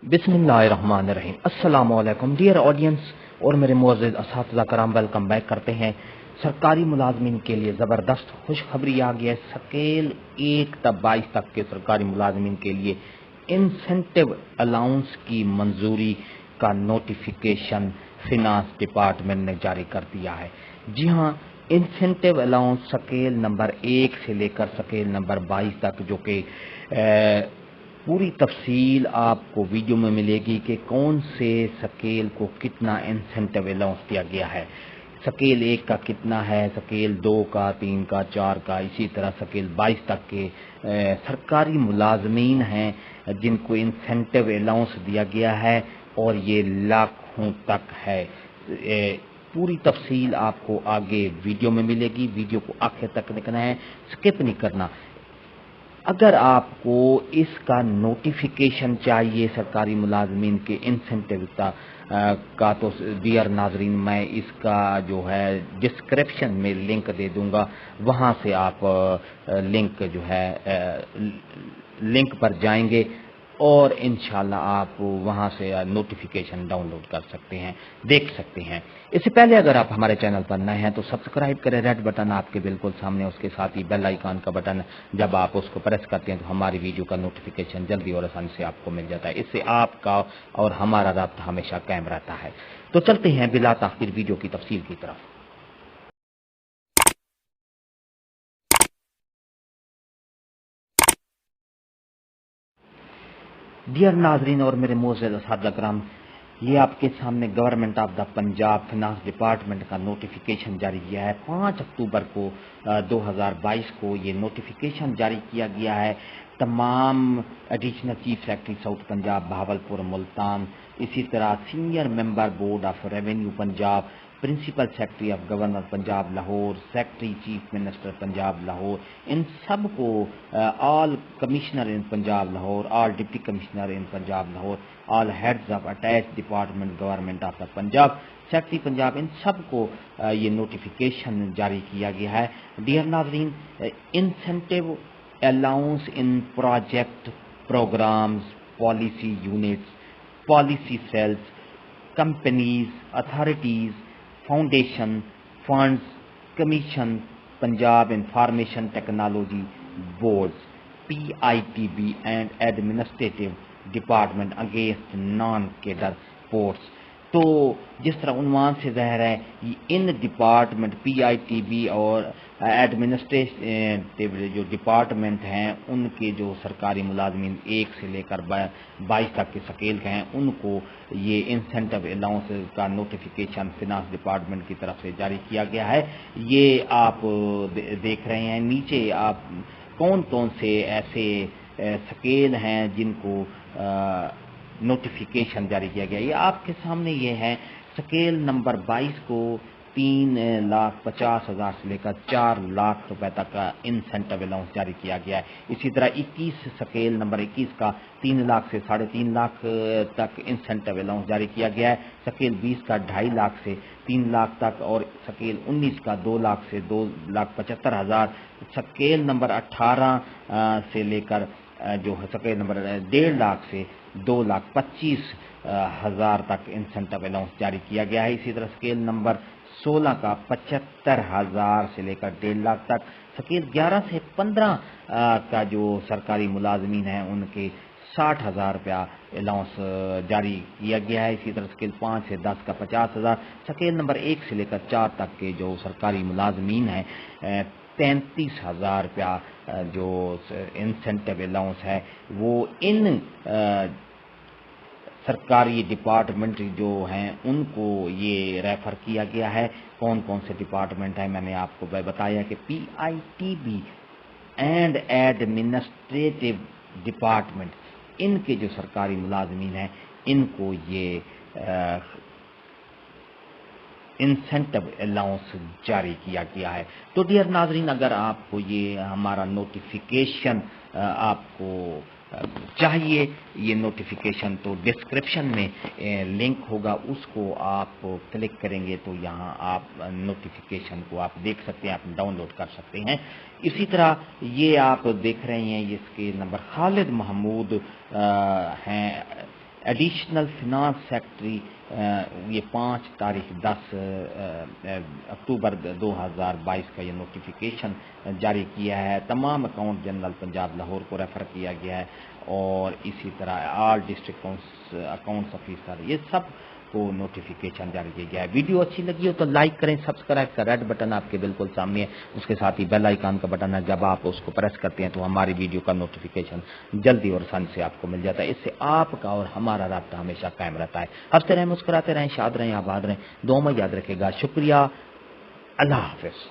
बिस्मिल्लाहिर्रहमानिर्रहीम। अस्सलाम वालेकुम डियर ऑडियंस और मेरे मुअज़्ज़िज़ असातिज़ा कराम, वेलकम बैक करते हैं। सरकारी मुलाजमीन के लिए ज़बरदस्त खुशखबरी आ गई है। स्केल 1 तक 22 तक के सरकारी मुलाजमीन के लिए इंसेंटिव अलाउंस की मंजूरी का नोटिफिकेशन फिनांस डिपार्टमेंट ने जारी कर दिया है। जी हाँ, इंसेंटिव अलाउंस स्केल नंबर 1 से लेकर स्केल नंबर 22 तक, जो कि पूरी तफसील आपको वीडियो में मिलेगी कि कौन से स्केल को कितना इंसेंटिव अलाउंस दिया गया है। स्केल 1 का कितना है, स्केल 2 का, 3 का, 4 का, इसी तरह स्केल 22 तक के सरकारी मुलाजमीन हैं जिनको इंसेंटिव अलाउंस दिया गया है, और ये लाखों तक है। पूरी तफसील आपको आगे वीडियो में मिलेगी। वीडियो को आखिर तक देखना है, स्किप नहीं करना। अगर आपको इसका नोटिफिकेशन चाहिए सरकारी मुलाजमीन के इंसेंटिव का तो डियर नाजरीन, मैं इसका जो है डिस्क्रिप्शन में लिंक दे दूंगा। वहां से आप लिंक जो है लिंक पर जाएंगे और इंशाल्लाह आप वहां से नोटिफिकेशन डाउनलोड कर सकते हैं, देख सकते हैं। इससे पहले अगर आप हमारे चैनल पर नए हैं तो सब्सक्राइब करें, रेड बटन आपके बिल्कुल सामने, उसके साथ ही बेल आइकन का बटन, जब आप उसको प्रेस करते हैं तो हमारी वीडियो का नोटिफिकेशन जल्दी और आसानी से आपको मिल जाता है। इससे आपका और हमारा राब्ता हमेशा कायम रहता है। तो चलते हैं बिला ताखिर वीडियो की तफसील की तरफ। डियर नाजरीन और मेरे मोअज़्ज़िज़ असातिज़ा किराम, ये आपके सामने government of the Punjab finance department का नोटिफिकेशन जारी किया है। 5 अक्टूबर को 2022 को ये नोटिफिकेशन जारी किया गया है। तमाम additional chief secretary south Punjab Bahawalpur Multan, इसी तरह senior member board of revenue Punjab, principal secretary of governor Punjab Lahore, secretary chief minister Punjab Lahore, इन सब को all commissioner in Punjab Lahore, all deputy commissioner in Punjab Lahore, all heads of attach department government of the Punjab, secretary Punjab, इन सब को ये notification जारी किया गया है। डियर नाजरीन, incentive allowance in project programmes, policy units, policy cells, companies, authorities, foundation, funds, commission, Punjab information technology boards, PITB and administrative department against non cadre posts. तो जिस तरह उन्वान से ज़ाहिर है, इन डिपार्टमेंट PITB और एडमिनिस्ट्रेटिव जो डिपार्टमेंट हैं, उनके जो सरकारी मुलाजमीन 1 से लेकर 22 तक के स्केल के हैं, उनको ये इंसेंटिव अलाउंस का नोटिफिकेशन फिनांस डिपार्टमेंट की तरफ से जारी किया गया है। ये आप देख रहे हैं नीचे, आप कौन कौन से ऐसे स्केल हैं जिनको नोटिफिकेशन जारी किया गया। ये आपके सामने ये है। स्केल नंबर 22 को 3,50,000 से लेकर 4 लाख रुपए तक का इंसेंटिव अलाउंस जारी किया गया है। इसी तरह 21 स्केल नंबर 21 का 3 लाख से 3.5 लाख तक इंसेंटिव अलाउंस जारी किया गया है। स्केल 20 का 2.5 लाख से 3 लाख तक, और स्केल 19 का 2 लाख से 2,75,000। स्केल नंबर 18 से लेकर जो है स्केल नंबर 1.5 लाख से 2,25,000 तक इंसेंटिव अलाउंस जारी किया गया है। इसी तरह स्केल नंबर 16 का 75,000 से लेकर 1.5 लाख तक। स्केल 11 से 15 का जो सरकारी मुलाजमीन हैं उनके 60,000 रुपया अलाउंस जारी किया गया है। इसी तरह स्केल 5 से 10 का 50,000। स्केल नंबर 1 से लेकर 4 तक के जो सरकारी मुलाजमीन हैं 33,000 रुपया जो इंसेंटिव अलाउंस है वो इन सरकारी डिपार्टमेंट जो हैं उनको ये रेफर किया गया है। कौन कौन से डिपार्टमेंट हैं मैंने आपको बताया कि PITB एंड एडमिनिस्ट्रेटिव डिपार्टमेंट, इनके जो सरकारी मुलाजमीन हैं इनको ये इंसेंटिव अलाउंस जारी किया गया है। तो डियर नाजरीन, अगर आपको ये हमारा नोटिफिकेशन आपको चाहिए, ये नोटिफिकेशन, तो डिस्क्रिप्शन में लिंक होगा, उसको आप क्लिक करेंगे तो यहाँ आप नोटिफिकेशन को आप देख सकते हैं, आप डाउनलोड कर सकते हैं। इसी तरह ये आप देख रहे हैं, ये इसके नंबर खालिद महमूद हैं ایڈیشنل فنانس سیکٹری یہ 10 اکتوبر 2022 کا یہ نوٹیفیکیشن جاری کیا ہے. تمام اکاؤنٹ جنرل پنجاب لاہور کو ریفر کیا گیا ہے اور اسی طرح آل ڈسٹرکٹ اکاؤنٹس آفیسر یہ سب کو نوٹیفیکیشن جاری کیا گیا ہے. ویڈیو اچھی لگی ہو تو لائک کریں, سبسکرائب کا ریڈ بٹن آپ کے بالکل سامنے ہے, اس کے ساتھ ہی بیل آئیکن کا بٹن ہے. جب آپ اس کو پریس کرتے ہیں تو ہماری ویڈیو کا نوٹیفیکیشن جلدی اور آسانی سے آپ کو مل جاتا ہے. اس سے آپ کا اور ہمارا رابطہ ہمیشہ قائم رہتا ہے. ہنستے رہیں, مسکراتے رہیں, شاد رہیں, آباد رہیں, دعاؤں میں یاد رکھے گا. شکریہ, اللہ حافظ.